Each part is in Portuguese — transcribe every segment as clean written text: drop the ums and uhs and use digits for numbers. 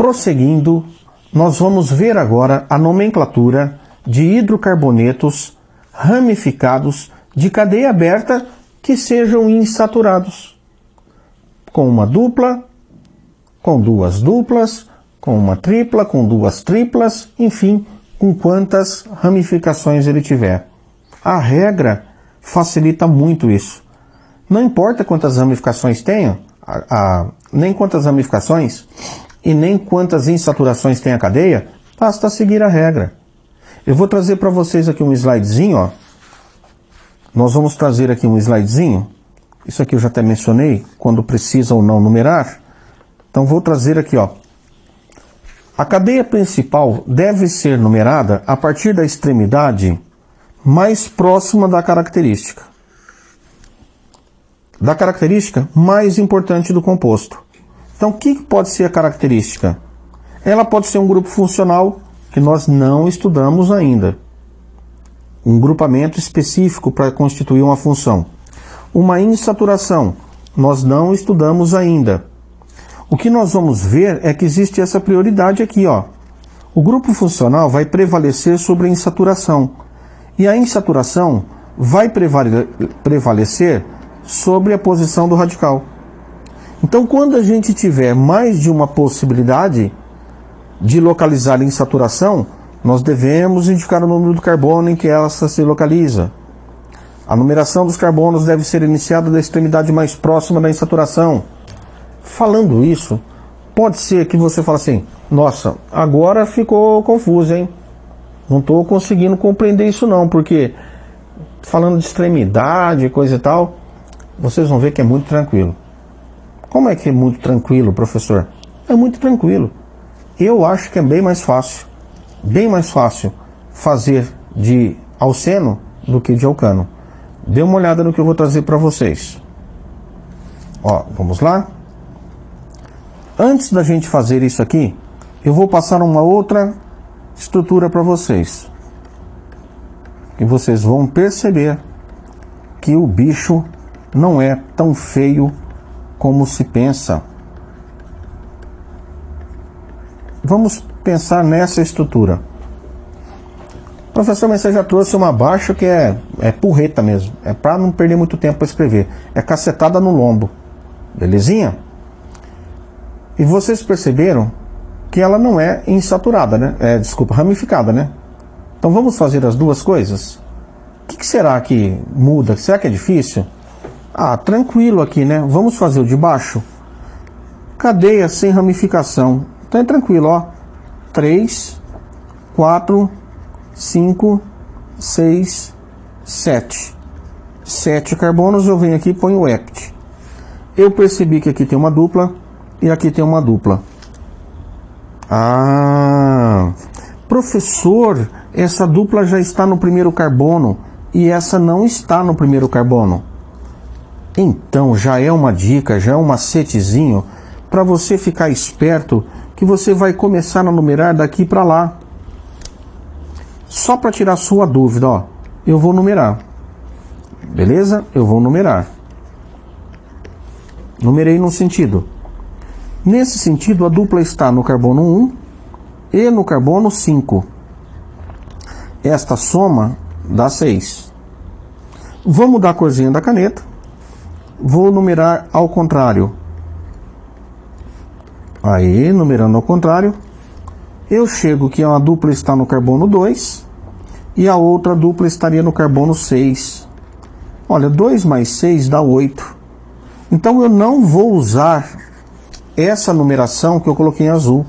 Prosseguindo, nós vamos ver agora a nomenclatura de hidrocarbonetos ramificados de cadeia aberta que sejam insaturados. Com uma dupla, com duas duplas, com uma tripla, com duas triplas, enfim, com quantas ramificações ele tiver. A regra facilita muito isso. Não importa quantas ramificações tenha, nem quantas ramificações e nem quantas insaturações tem a cadeia, basta seguir a regra. Eu vou trazer para vocês aqui um slidezinho, ó. Nós vamos trazer aqui um slidezinho. Isso aqui eu já até mencionei, quando precisa ou não numerar. Então vou trazer aqui, ó. A cadeia principal deve ser numerada a partir da extremidade mais próxima da característica. Da característica mais importante do composto. Então, o que pode ser a característica? Ela pode ser um grupo funcional que nós não estudamos ainda. Um grupamento específico para constituir uma função. Uma insaturação, nós não estudamos ainda. O que nós vamos ver é que existe essa prioridade aqui, ó. O grupo funcional vai prevalecer sobre a insaturação. E a insaturação vai prevalecer sobre a posição do radical. Então, quando a gente tiver mais de uma possibilidade de localizar a insaturação, nós devemos indicar o número do carbono em que ela se localiza. A numeração dos carbonos deve ser iniciada da extremidade mais próxima da insaturação. Falando isso, pode ser que você fale assim, nossa, agora ficou confuso, hein? Não estou conseguindo compreender isso não, porque falando de extremidade, coisa e tal, vocês vão ver que é muito tranquilo. Como é que é muito tranquilo, professor? É muito tranquilo. Eu acho que é bem mais fácil fazer de alceno do que de alcano. Dê uma olhada no que eu vou trazer para vocês. Ó, vamos lá? Antes da gente fazer isso aqui, eu vou passar uma outra estrutura para vocês. E vocês vão perceber que o bicho não é tão feio como se pensa. Vamos pensar nessa estrutura. Professor, mas você já trouxe uma abaixo que é porreta mesmo. É para não perder muito tempo para escrever. É cacetada no lombo. Belezinha? E vocês perceberam que ela não é insaturada, né? Ramificada, né? Então vamos fazer as duas coisas? O que será que muda? Será que é difícil? Ah, tranquilo aqui, né? Vamos fazer o de baixo. Cadeia sem ramificação. Então é tranquilo, ó. 3, 4, 5, 6, 7. 7 carbonos, eu venho aqui e ponho o hept. Eu percebi que aqui tem uma dupla e aqui tem uma dupla. Ah, professor, essa dupla já está no primeiro carbono e essa não está no primeiro carbono. Então já é uma dica, já é um macetezinho para você ficar esperto que você vai começar a numerar daqui para lá. Só para tirar sua dúvida, ó, eu vou numerar. Beleza? Eu vou numerar. Numerei no sentido. Nesse sentido, a dupla está no carbono 1 e no carbono 5. Esta soma dá 6. Vou mudar a corzinha da caneta. Vou numerar ao contrário. Aí, numerando ao contrário, eu chego que uma dupla está no carbono 2 e a outra dupla estaria no carbono 6. Olha, 2 mais 6 dá 8. Então eu não vou usar essa numeração que eu coloquei em azul.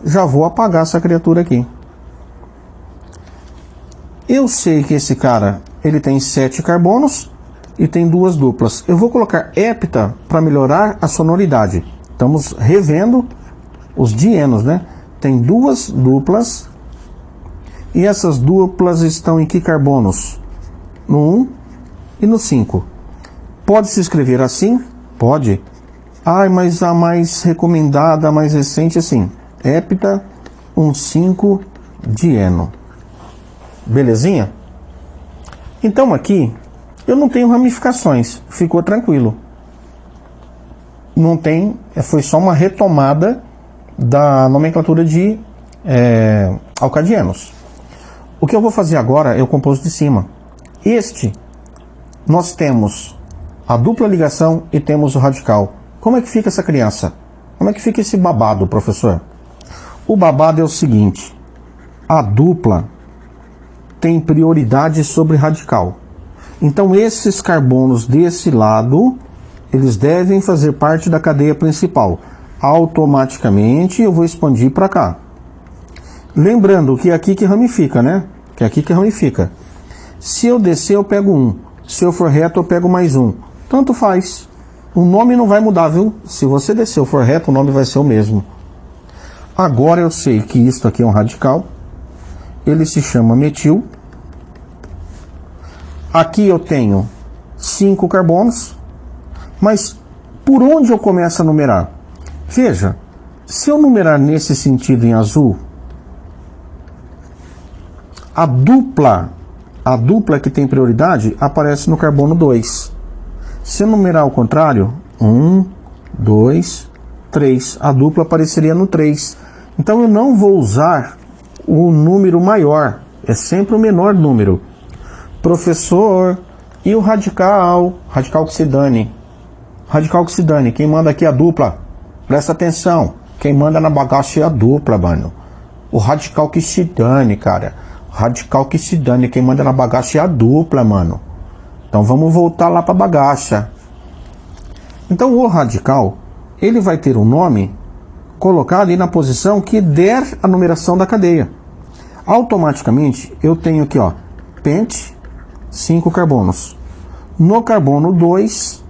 Já vou apagar essa criatura aqui. Eu sei que esse cara, ele tem 7 carbonos e tem 2 duplas. Eu vou colocar hepta para melhorar a sonoridade. Estamos revendo os dienos, né? Tem 2 duplas. E essas duplas estão em que carbonos? No 1 e no 5. Pode se escrever assim? Pode. Ah, mas a mais recomendada, a mais recente, assim. Hepta 1,5 dieno. Belezinha? Então aqui, eu não tenho ramificações. Ficou tranquilo. Não tem, foi só uma retomada da nomenclatura de alcadianos. O que eu vou fazer agora é o composto de cima. Nós temos a dupla ligação e temos o radical. Como é que fica essa criança? Como é que fica esse babado, professor? O babado é o seguinte: a dupla tem prioridade sobre radical. Então esses carbonos desse lado, eles devem fazer parte da cadeia principal. Automaticamente eu vou expandir para cá. Lembrando que é aqui que ramifica, né? Que é aqui que ramifica. Se eu descer, eu pego 1. Se eu for reto, eu pego mais 1. Tanto faz. O nome não vai mudar, viu? Se você descer ou for reto, o nome vai ser o mesmo. Agora eu sei que isso aqui é um radical. Ele se chama metil. Aqui eu tenho 5 carbonos. Mas por onde eu começo a numerar? Veja, se eu numerar nesse sentido em azul, a dupla que tem prioridade aparece no carbono 2. Se eu numerar ao contrário, 1, 2, 3, a dupla apareceria no 3. Então eu não vou usar o número maior, é sempre o menor número. Professor, e o radical? Radical que se dane. Radical que se dane, quem manda aqui é a dupla. Presta atenção, quem manda na bagaça é a dupla, mano. O radical que se dane, cara. Radical que se dane, quem manda na bagaça é a dupla, mano. Então vamos voltar lá para a bagaça. Então o radical, ele vai ter um nome colocado ali na posição que der a numeração da cadeia. Automaticamente eu tenho aqui, ó, pent, 5 carbonos. No carbono 2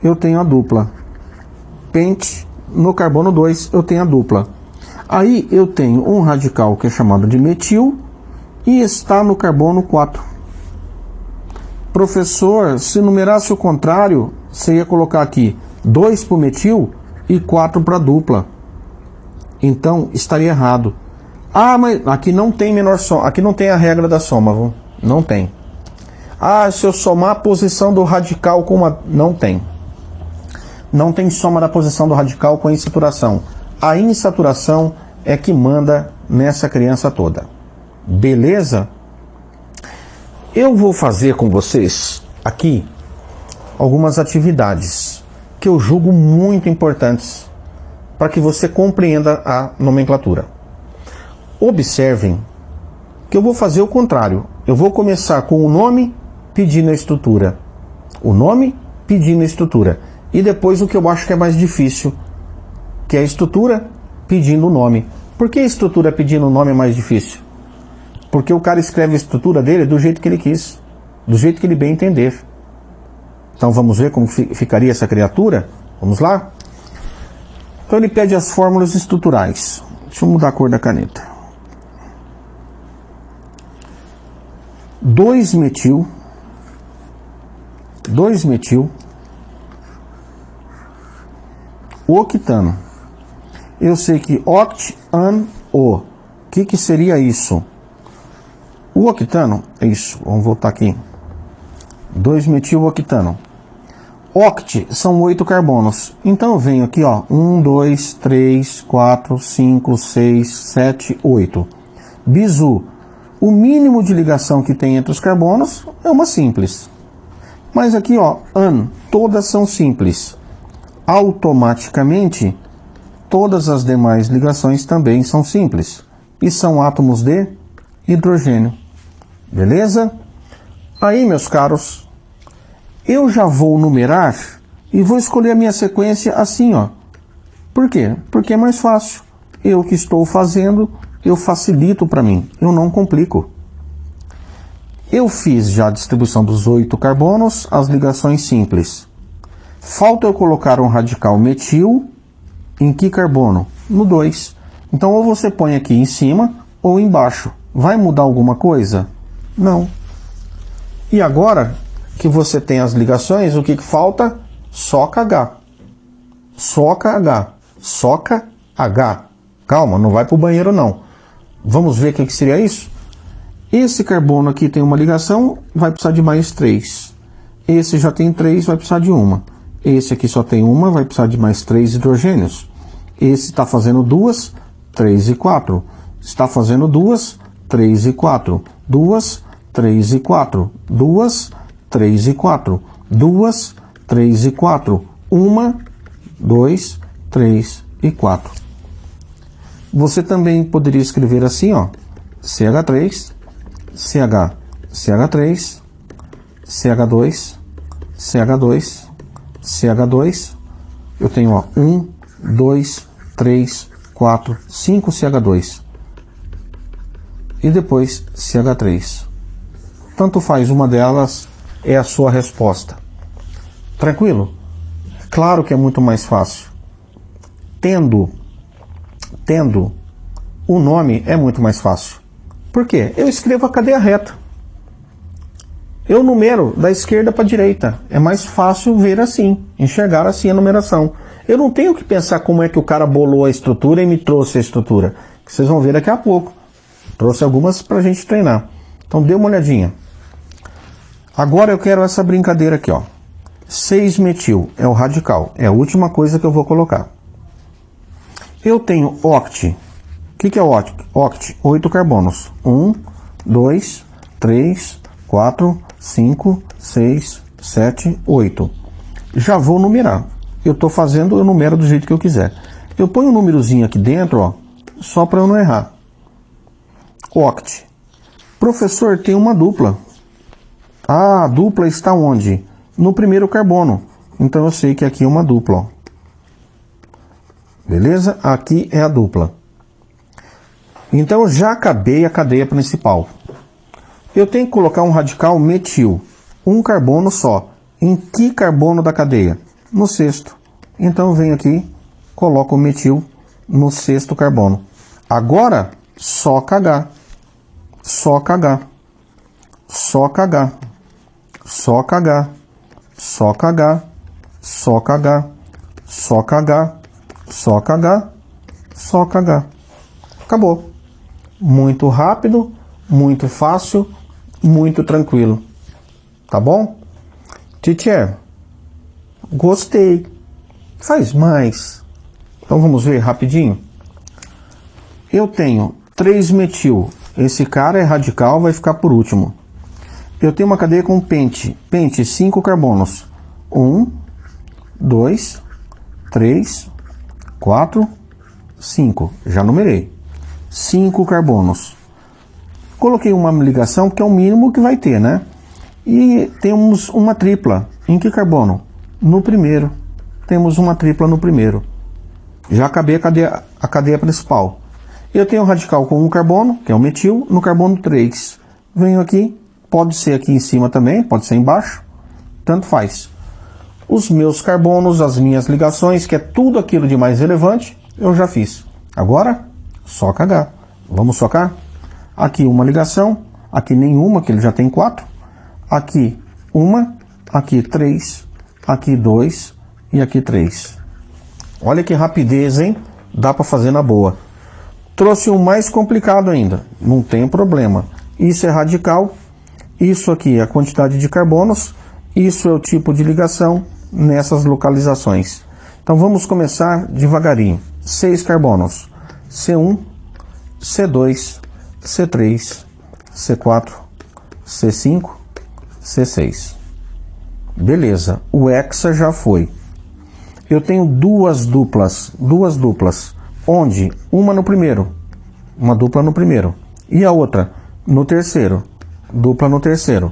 eu tenho a dupla. Pent, no carbono 2 eu tenho a dupla. Aí eu tenho um radical que é chamado de metil e está no carbono 4. Professor, se numerasse o contrário, você ia colocar aqui 2 para o metil e 4 para a dupla. Então estaria errado. Ah, mas aqui não tem menor soma, aqui não tem a regra da soma, viu? Não tem. Ah, se eu somar a posição do radical com uma... Não tem. Não tem soma da posição do radical com a insaturação. A insaturação é que manda nessa criança toda. Beleza? Eu vou fazer com vocês aqui algumas atividades que eu julgo muito importantes para que você compreenda a nomenclatura. Observem que eu vou fazer o contrário. Eu vou começar com o nome pedindo a estrutura. O nome pedindo a estrutura. E depois o que eu acho que é mais difícil, que é a estrutura pedindo o nome. Por que a estrutura pedindo o nome é mais difícil? Porque o cara escreve a estrutura dele do jeito que ele quis, do jeito que ele bem entender. Então vamos ver como ficaria essa criatura? Vamos lá? Então ele pede as fórmulas estruturais. Deixa eu mudar a cor da caneta. 2-metil, octano. Eu sei que oct-an-o. O que seria isso? O octano é isso. Vamos voltar aqui. 2-metil-octano. Oct são 8 carbonos. Então eu venho aqui, ó. 1, 2, 3, 4, 5, 6, 7, 8. Bisu. O mínimo de ligação que tem entre os carbonos é uma simples. Mas aqui, ó, an, todas são simples. Automaticamente, todas as demais ligações também são simples. E são átomos de hidrogênio. Beleza? Aí, meus caros, eu já vou numerar e vou escolher a minha sequência assim, ó. Por quê? Porque é mais fácil. Eu que estou fazendo, eu facilito para mim, eu não complico. Eu fiz já a distribuição dos 8 carbonos, as ligações simples. Falta eu colocar um radical metil em que carbono? No 2. Então ou você põe aqui em cima ou embaixo. Vai mudar alguma coisa? Não. E agora que você tem as ligações, o que falta? Soca H. Soca H. Soca H. Calma, não vai para o banheiro não. Vamos ver o que seria isso? Esse carbono aqui tem uma ligação, vai precisar de mais 3. Esse já tem 3, vai precisar de uma. Esse aqui só tem uma, vai precisar de mais 3 hidrogênios. Esse está fazendo 2, 3 e 4. Está fazendo 2, 3 e 4. 2, 3 e 4. 2, 3 e 4. 2, 3 e 4. 1, 2, 3 e 4. Você também poderia escrever assim, ó. CH3, CH, CH3, CH2, CH2, CH2. Eu tenho, ó, 1, 2, 3, 4, 5 CH2. E depois CH3. Tanto faz, uma delas é a sua resposta. Tranquilo? Claro que é muito mais fácil. Tendo o nome é muito mais fácil. Por quê? Eu escrevo a cadeia reta. Eu numero da esquerda para a direita. É mais fácil ver assim, enxergar assim a numeração. Eu não tenho que pensar como é que o cara bolou a estrutura e me trouxe a estrutura. Que vocês vão ver daqui a pouco. Trouxe algumas para a gente treinar. Então dê uma olhadinha. Agora eu quero essa brincadeira aqui, ó. 6-metil é o radical. É a última coisa que eu vou colocar. Eu tenho oct. O que é oct? Oct, 8 carbonos. 1, 2, 3, 4, 5, 6, 7, 8. Já vou numerar. Eu estou fazendo, eu numero do jeito que eu quiser. Eu ponho um númerozinho aqui dentro, ó, só para eu não errar. Oct. Professor, tem uma dupla. Ah, a dupla está onde? No primeiro carbono. Então eu sei que aqui é uma dupla, ó. Beleza? Aqui é a dupla. Então já acabei a cadeia principal. Eu tenho que colocar um radical metil. Um carbono só. Em que carbono da cadeia? No sexto. Então eu venho aqui, coloco o metil no sexto carbono. Agora, só KH. Só KH. Só KH. Só KH. Só KH. Só KH. Só KH. Só KH. Só KH. Acabou. Muito rápido, muito fácil, muito tranquilo. Tá bom? Teacher, gostei. Faz mais. Então vamos ver rapidinho. Eu tenho 3-metil. Esse cara é radical, vai ficar por último. Eu tenho uma cadeia com pente. Pente, 5 carbonos. 1, 2, 3, 4, 5. Já numerei. 5 carbonos. Coloquei uma ligação, que é o mínimo que vai ter, né? E temos uma tripla. Em que carbono? No primeiro. Temos uma tripla no primeiro. Já acabei a cadeia principal. Eu tenho um radical com um carbono, que é o metil, no carbono 3. Venho aqui, pode ser aqui em cima também, pode ser embaixo. Tanto faz. Os meus carbonos, as minhas ligações, que é tudo aquilo de mais relevante, eu já fiz. Agora, só KH. Vamos socar? Aqui uma ligação, aqui nenhuma, que ele já tem 4. Aqui uma, aqui 3, aqui 2 e aqui 3. Olha que rapidez, hein? Dá para fazer na boa. Trouxe um mais complicado ainda, não tem problema. Isso é radical, isso aqui é a quantidade de carbonos, isso é o tipo de ligação nessas localizações. Então vamos começar devagarinho. 6 carbonos. C1, C2, C3, C4, C5, C6. Beleza, o hexa já foi. Eu tenho duas duplas. Onde? Uma no primeiro. Uma dupla no primeiro. E a outra? No terceiro. Dupla no terceiro.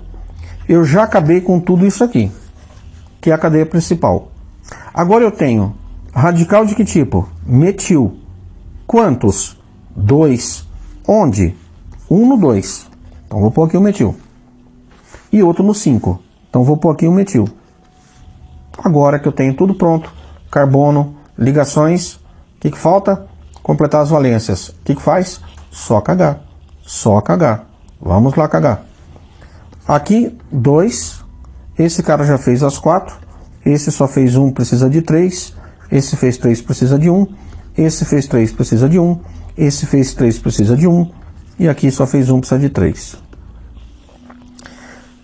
Eu já acabei com tudo isso aqui, que é a cadeia principal. Agora eu tenho radical de que tipo? Metil. Quantos? 2. Onde? Um no 2. Então vou pôr aqui o metil. E outro no 5. Então vou pôr aqui o metil. Agora que eu tenho tudo pronto, carbono, ligações, o que falta? Completar as valências. O que faz? Só KH. Só KH. Vamos lá, KH. Aqui, 2. Esse cara já fez as 4. Esse só fez 1, precisa de 3. Esse fez 3, precisa de 1. Esse fez 3, precisa de 1. Esse fez 3, precisa de 1. E aqui só fez 1, precisa de 3.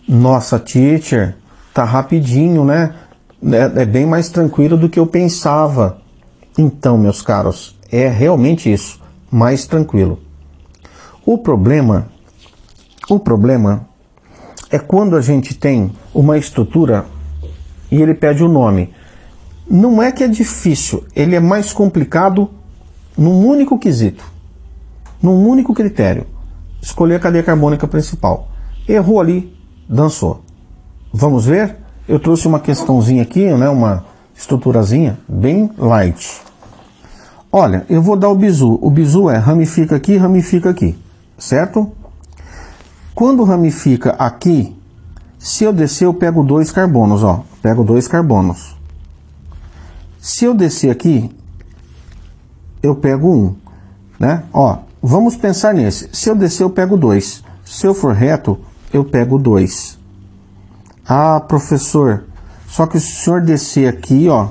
Nossa, teacher, tá rapidinho, né? É bem mais tranquilo do que eu pensava. Então, meus caros, é realmente isso, mais tranquilo. O problema é quando a gente tem uma estrutura e ele pede o nome. Não é que é difícil, ele é mais complicado num único quesito, num único critério. Escolher a cadeia carbônica principal. Errou ali, dançou. Vamos ver? Eu trouxe uma questãozinha aqui, né, uma estruturazinha bem light. Olha, eu vou dar o bizu. O bizu é ramifica aqui, certo? Quando ramifica aqui, se eu descer eu pego 2 carbonos, ó. Pego 2 carbonos. Se eu descer aqui, eu pego 1, né? Ó, vamos pensar nesse. Se eu descer eu pego 2. Se eu for reto, eu pego 2. Ah, professor, só que se o senhor descer aqui, ó,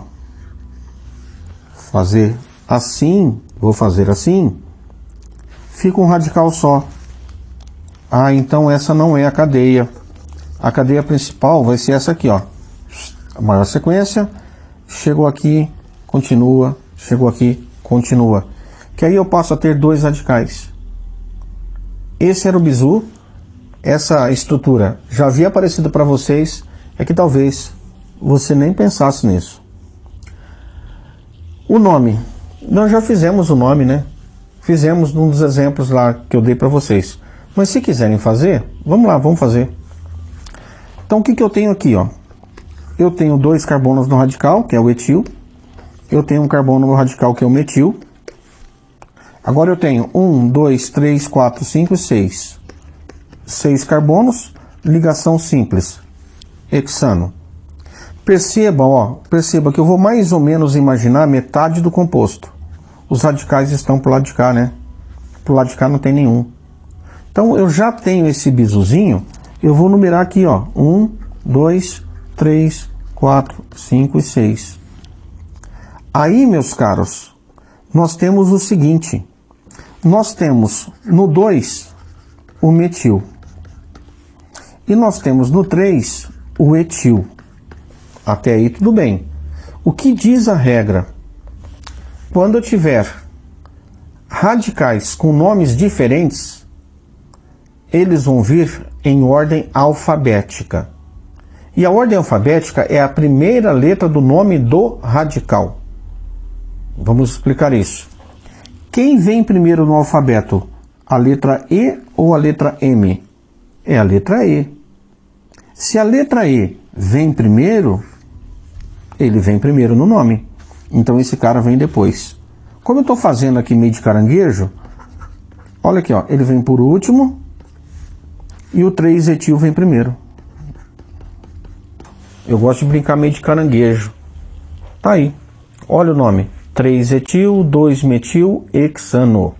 fazer assim, vou fazer assim, fica um radical só. Ah, então essa não é a cadeia. A cadeia principal vai ser essa aqui, ó. A maior sequência, chegou aqui, continua, chegou aqui, continua. Que aí eu passo a ter 2 radicais. Esse era o bizu. Essa estrutura já havia aparecido para vocês, é que talvez você nem pensasse nisso. O nome, nós já fizemos o nome, né? Fizemos num dos exemplos lá que eu dei para vocês. Mas se quiserem fazer, vamos lá, vamos fazer. Então o que eu tenho aqui, ó? Eu tenho 2 carbonos no radical, que é o etil. Eu tenho um carbono no radical, que é o metil. Agora eu tenho 1, 2, 3, 4, 5 e 6. 6 carbonos, ligação simples, hexano. Perceba que eu vou mais ou menos imaginar metade do composto. Os radicais estão pro lado de cá, né? Pro lado de cá não tem nenhum. Então eu já tenho esse bizuzinho, eu vou numerar aqui, ó. 1, 2, 3, 4, 5 e 6. Aí, meus caros, nós temos o seguinte. Nós temos no 2 o metil. E nós temos no 3 o etil. Até aí tudo bem. O que diz a regra? Quando eu tiver radicais com nomes diferentes, eles vão vir em ordem alfabética. E a ordem alfabética é a primeira letra do nome do radical. Vamos explicar isso. Quem vem primeiro no alfabeto? A letra E ou a letra M? É a letra E. Se a letra E vem primeiro, ele vem primeiro no nome. Então esse cara vem depois. Como eu estou fazendo aqui meio de caranguejo, olha aqui, ó, ele vem por último e o 3-etil vem primeiro. Eu gosto de brincar meio de caranguejo. Tá aí. Olha o nome. 3-etil, 2-metil, hexano.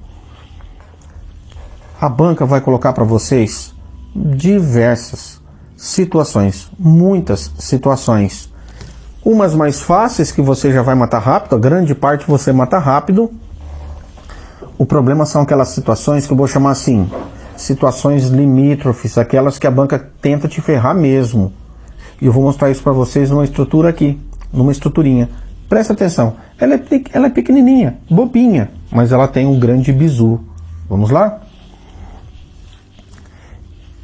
A banca vai colocar para vocês diversas situações, muitas situações. Umas mais fáceis que você já vai matar rápido, a grande parte você mata rápido. O problema são aquelas situações que eu vou chamar assim, situações limítrofes, aquelas que a banca tenta te ferrar mesmo. E eu vou mostrar isso para vocês numa estrutura aqui, numa estruturinha. Presta atenção, ela é pequenininha, bobinha, mas ela tem um grande bizu. Vamos lá?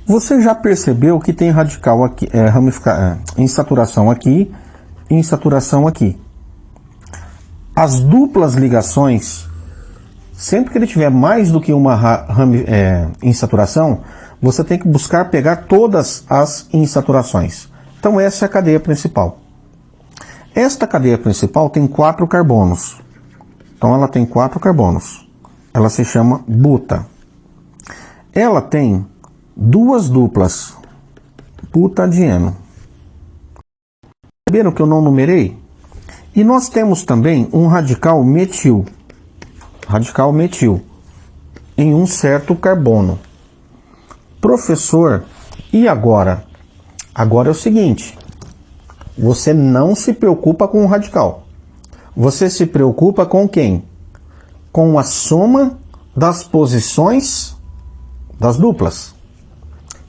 Você já percebeu que tem radical aqui, insaturação aqui, insaturação aqui. As duplas ligações, sempre que ele tiver mais do que uma insaturação, você tem que buscar pegar todas as insaturações. Então essa é a cadeia principal. Esta cadeia principal tem 4 carbonos. Então ela tem 4 carbonos. Ela se chama buta. Ela tem 2 duplas, butadieno. Perceberam que eu não numerei? E nós temos também um radical metil. Radical metil. Em um certo carbono. Professor, e agora? Agora é o seguinte. Você não se preocupa com o radical. Você se preocupa com quem? Com a soma das posições das duplas.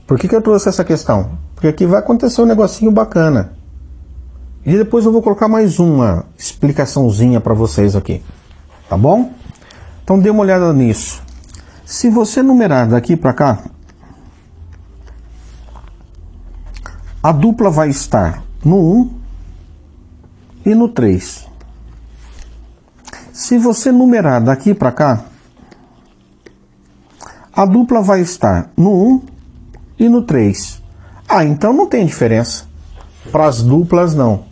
Por que eu trouxe essa questão? Porque aqui vai acontecer um negocinho bacana. E depois eu vou colocar mais uma explicaçãozinha para vocês aqui, tá bom? Então dê uma olhada nisso. Se você numerar daqui para cá, a dupla vai estar no 1 e no 3. Se você numerar daqui para cá, a dupla vai estar no 1 e no 3. Ah, então não tem diferença. Para as duplas não.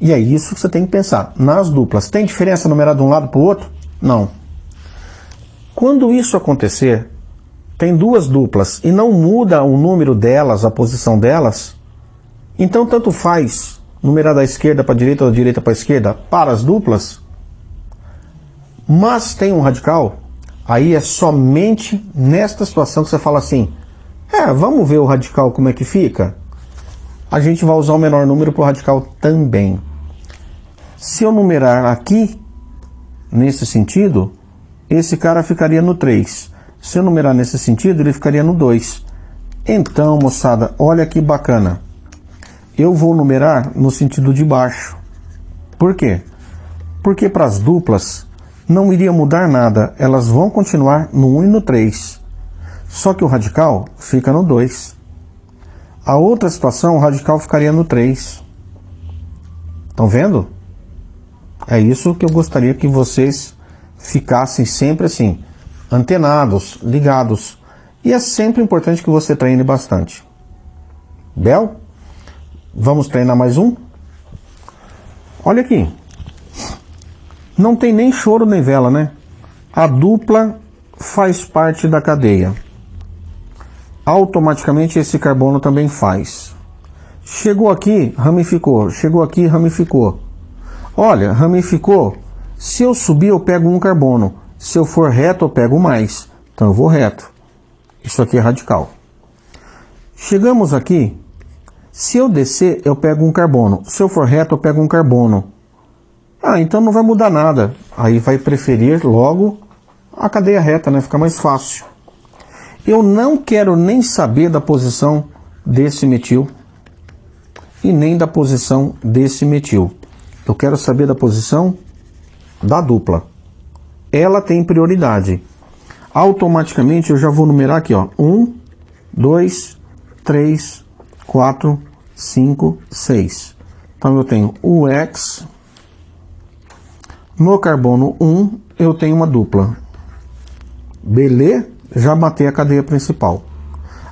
E é isso que você tem que pensar. Nas duplas, tem diferença numerar de um lado para o outro? Não. Quando isso acontecer, tem duas duplas e não muda o número delas, a posição delas, então tanto faz numerar da esquerda para a direita ou da direita para a esquerda para as duplas, mas tem um radical, aí é somente nesta situação que você fala assim, vamos ver o radical como é que fica? A gente vai usar o menor número para o radical também. Se eu numerar aqui, nesse sentido, esse cara ficaria no 3. Se eu numerar nesse sentido, ele ficaria no 2. Então, moçada, olha que bacana. Eu vou numerar no sentido de baixo. Por quê? Porque para as duplas não iria mudar nada. Elas vão continuar no 1 e no 3. Só que o radical fica no 2. A outra situação, o radical ficaria no 3. Estão vendo? É isso que eu gostaria que vocês ficassem sempre assim, antenados, ligados. E é sempre importante que você treine bastante. Bel? Vamos treinar mais um? Olha aqui. Não tem nem choro nem vela, né? A dupla faz parte da cadeia. Automaticamente esse carbono também faz. Chegou aqui, ramificou. Chegou aqui, ramificou. Olha, ramificou. Se eu subir, eu pego um carbono. Se eu for reto, eu pego mais. Então eu vou reto. Isso aqui é radical. Chegamos aqui. Se eu descer, eu pego um carbono. Se eu for reto, eu pego um carbono. Ah, então não vai mudar nada. Aí vai preferir logo a cadeia reta, né? Fica mais fácil. Eu não quero nem saber da posição desse metil e nem da posição desse metil. Eu quero saber da posição da dupla. Ela tem prioridade. Automaticamente eu já vou numerar aqui, ó. 1, 2, 3, 4, 5, 6. Então eu tenho o X. No carbono 1 eu tenho uma dupla. Beleza? Já matei a cadeia principal.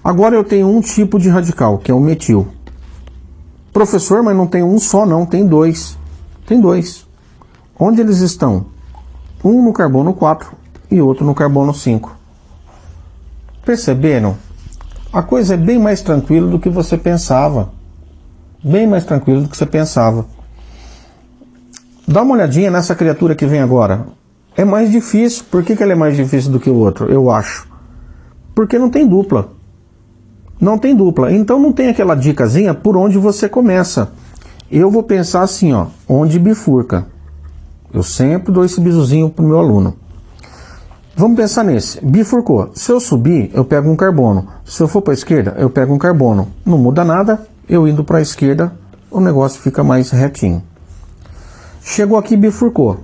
Agora eu tenho um tipo de radical, que é o metil. Professor, mas não tem um só não, tem dois. Tem dois. Onde eles estão? Um no carbono 4 e outro no carbono 5. Perceberam? A coisa é bem mais tranquila do que você pensava. Bem mais tranquila do que você pensava. Dá uma olhadinha nessa criatura que vem agora. É mais difícil. Por que ela é mais difícil do que o outro? Eu acho. Porque não tem dupla. Não tem dupla. Então não tem aquela dicasinha por onde você começa. Eu vou pensar assim, ó, onde bifurca. Eu sempre dou esse bisuzinho pro meu aluno. Vamos pensar nesse. Bifurcou. Se eu subir, eu pego um carbono. Se eu for para a esquerda, eu pego um carbono. Não muda nada. Eu indo para a esquerda, o negócio fica mais retinho. Chegou aqui, bifurcou.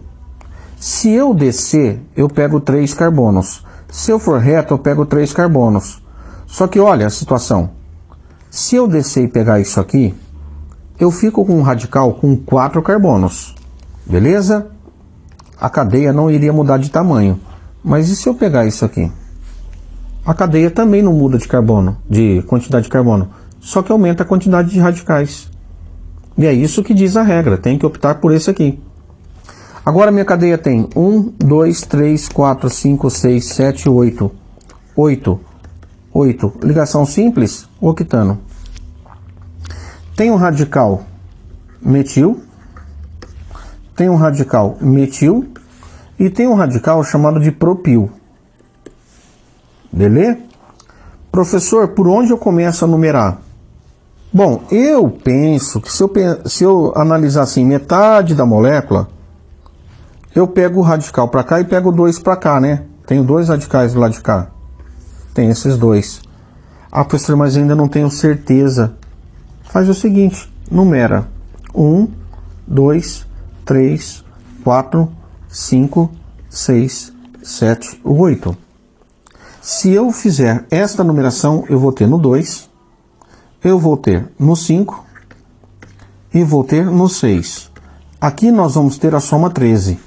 Se eu descer, eu pego 3 carbonos. Se eu for reto, eu pego 3 carbonos. Só que olha a situação. Se eu descer e pegar isso aqui, eu fico com um radical com 4 carbonos. Beleza? A cadeia não iria mudar de tamanho. Mas e se eu pegar isso aqui? A cadeia também não muda de carbono, de quantidade de carbono. Só que aumenta a quantidade de radicais. E é isso que diz a regra. Tem que optar por esse aqui. Agora minha cadeia tem 1, 2, 3, 4, 5, 6, 7, 8. 8. Ligação simples, octano. Tem um radical metil. Tem um radical metil. E tem um radical chamado de propil. Beleza? Professor, por onde eu começo a numerar? Bom, eu penso que se eu analisar assim metade da molécula, eu pego o radical para cá e pego 2 para cá, né? Tenho 2 radicais do lado de cá. Tem esses 2. Ah, professor, mas ainda não tenho certeza. Faz o seguinte, numera 1, 2, 3, 4, 5, 6, 7, 8. Se eu fizer esta numeração, eu vou ter no 2, eu vou ter no 5 e vou ter no 6. Aqui nós vamos ter a soma 13.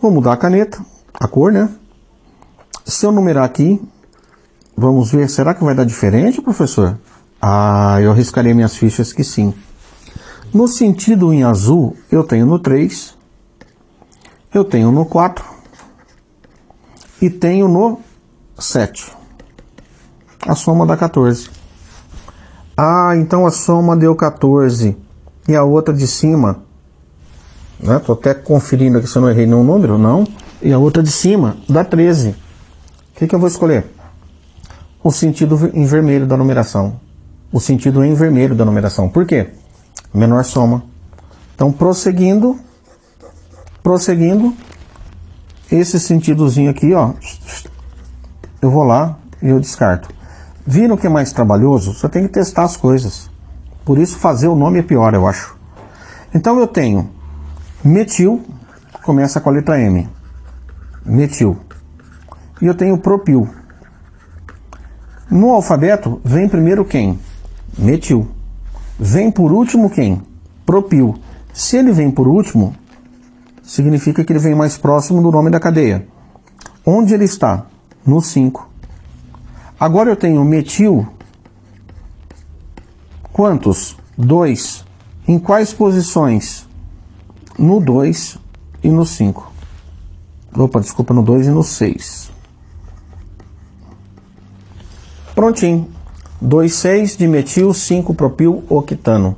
Vou mudar a caneta, a cor, né? Se eu numerar aqui, vamos ver, será que vai dar diferente, professor? Ah, eu arriscaria minhas fichas que sim. No sentido em azul, eu tenho no 3, eu tenho no 4 e tenho no 7. A soma dá 14. Ah, então a soma deu 14. E a outra de cima, né? Tô até conferindo aqui se eu não errei nenhum número, não. E a outra de cima dá 13. O que eu vou escolher? O sentido em vermelho da numeração. O sentido em vermelho da numeração. Por quê? Menor soma. Então, prosseguindo, esse sentidozinho aqui, ó, eu vou lá e eu descarto. Viram que é mais trabalhoso? Você tem que testar as coisas. Por isso, fazer o nome é pior, eu acho. Então, eu tenho metil, começa com a letra M. Metil. E eu tenho propil. No alfabeto, vem primeiro quem? Metil. Vem por último quem? Propil. Se ele vem por último, significa que ele vem mais próximo do nome da cadeia. Onde ele está? No 5. Agora eu tenho metil. Quantos? 2. Em quais posições? No 2 e no 5. Opa, desculpa, no 2 e no 6. Prontinho. 2,6 de metil, 5 propil octano.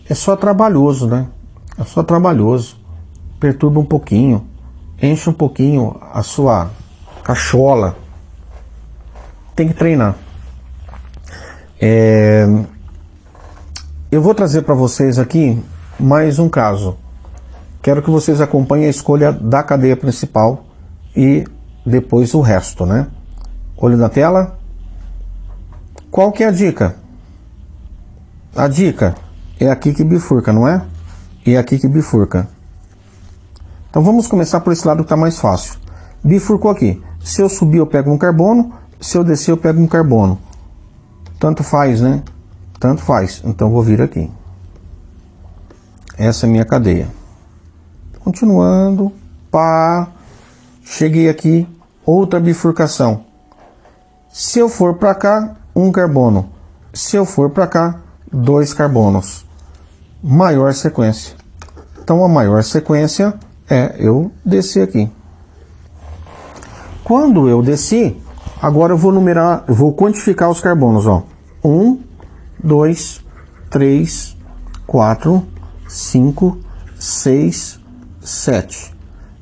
É só trabalhoso, né? É só trabalhoso. Perturba um pouquinho. Enche um pouquinho a sua cachola. Tem que treinar. Eu vou trazer para vocês aqui mais um caso. Quero que vocês acompanhem a escolha da cadeia principal e depois o resto, né? Olho na tela. Qual que é a dica? A dica é aqui que bifurca, não é? E é aqui que bifurca. Então vamos começar por esse lado que está mais fácil. Bifurcou aqui. Se eu subir eu pego um carbono, se eu descer eu pego um carbono. Tanto faz, né? Tanto faz. Então vou vir aqui. Essa é a minha cadeia. Continuando. Pá. Cheguei aqui. Outra bifurcação. Se eu for para cá, um carbono. Se eu for para cá, 2 carbonos. Maior sequência. Então a maior sequência é eu descer aqui. Quando eu desci, agora eu vou numerar, eu vou quantificar os carbonos, ó. 1, 2, 3, 4, 5, 6, 7.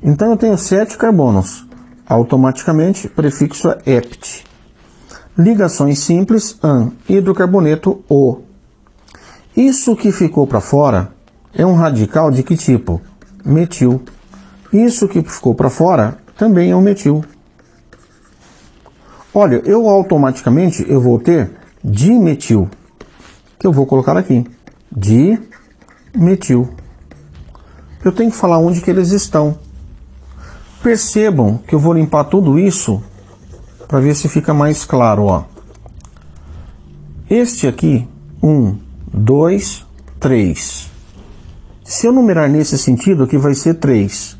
Então eu tenho 7 carbonos. Automaticamente, prefixo é ept. Ligações simples, AN, hidrocarboneto, O. Isso que ficou para fora é um radical de que tipo? Metil. Isso que ficou para fora também é um metil. Olha, eu automaticamente eu vou ter dimetil, que eu vou colocar aqui. Dimetil. Eu tenho que falar onde que eles estão. Percebam que eu vou limpar tudo isso para ver se fica mais claro, ó. Este aqui, 1, 2, 3. Se eu numerar nesse sentido, aqui vai ser 3,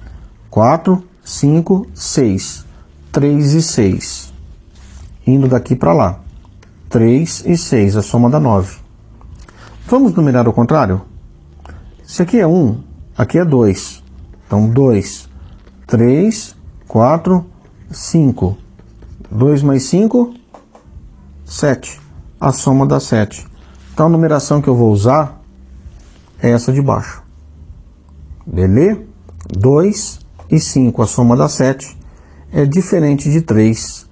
4, 5, 6. 3 e 6. Indo daqui para lá. 3 e 6, a soma dá 9. Vamos numerar ao contrário? Se aqui é 1, aqui é 2. Então 2, 3, 4, 5. 2 mais 5, 7. A soma dá 7. Então a numeração que eu vou usar é essa de baixo. Beleza? 2 e 5, a soma dá 7. É diferente de 3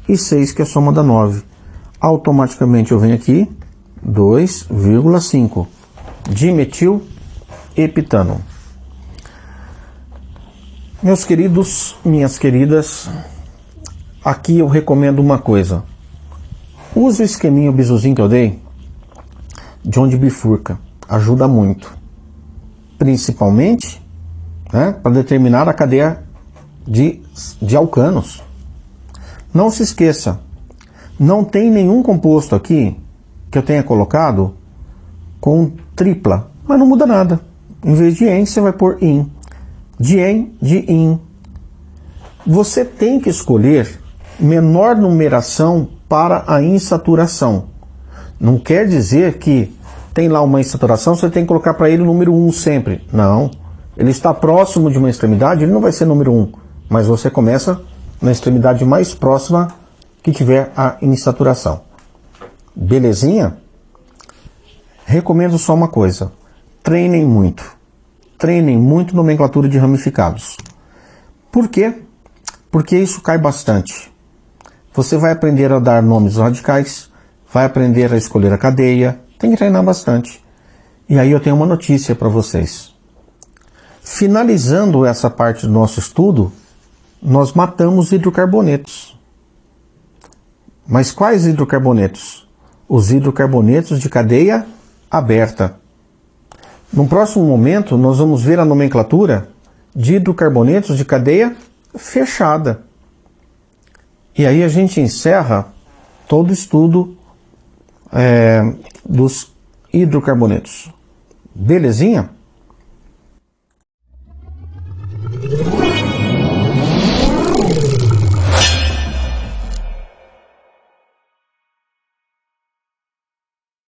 e 6, que é a soma dá 9. Automaticamente eu venho aqui, 2,5. Dimetil heptano. Meus queridos, minhas queridas, aqui eu recomendo uma coisa. Use o esqueminha, o bizuzinho que eu dei. de onde bifurca. Ajuda muito. Principalmente, né, para determinar a cadeia de alcanos. Não se esqueça, não tem nenhum composto aqui que eu tenha colocado com tripla, mas não muda nada. Em vez de en, você vai pôr in. De en, de in. Você tem que escolher menor numeração para a insaturação. Não quer dizer que tem lá uma insaturação, você tem que colocar para ele o número 1 sempre. Não. Ele está próximo de uma extremidade, ele não vai ser número 1. Mas você começa na extremidade mais próxima que tiver a insaturação. Belezinha? Recomendo só uma coisa. Treinem muito. Treinem muito nomenclatura de ramificados. Por quê? Porque isso cai bastante. Você vai aprender a dar nomes radicais, vai aprender a escolher a cadeia, tem que treinar bastante. E aí eu tenho uma notícia para vocês. Finalizando essa parte do nosso estudo, nós matamos hidrocarbonetos. Mas quais hidrocarbonetos? Os hidrocarbonetos de cadeia aberta. No próximo momento, nós vamos ver a nomenclatura de hidrocarbonetos de cadeia fechada. E aí a gente encerra todo o estudo dos hidrocarbonetos. Belezinha?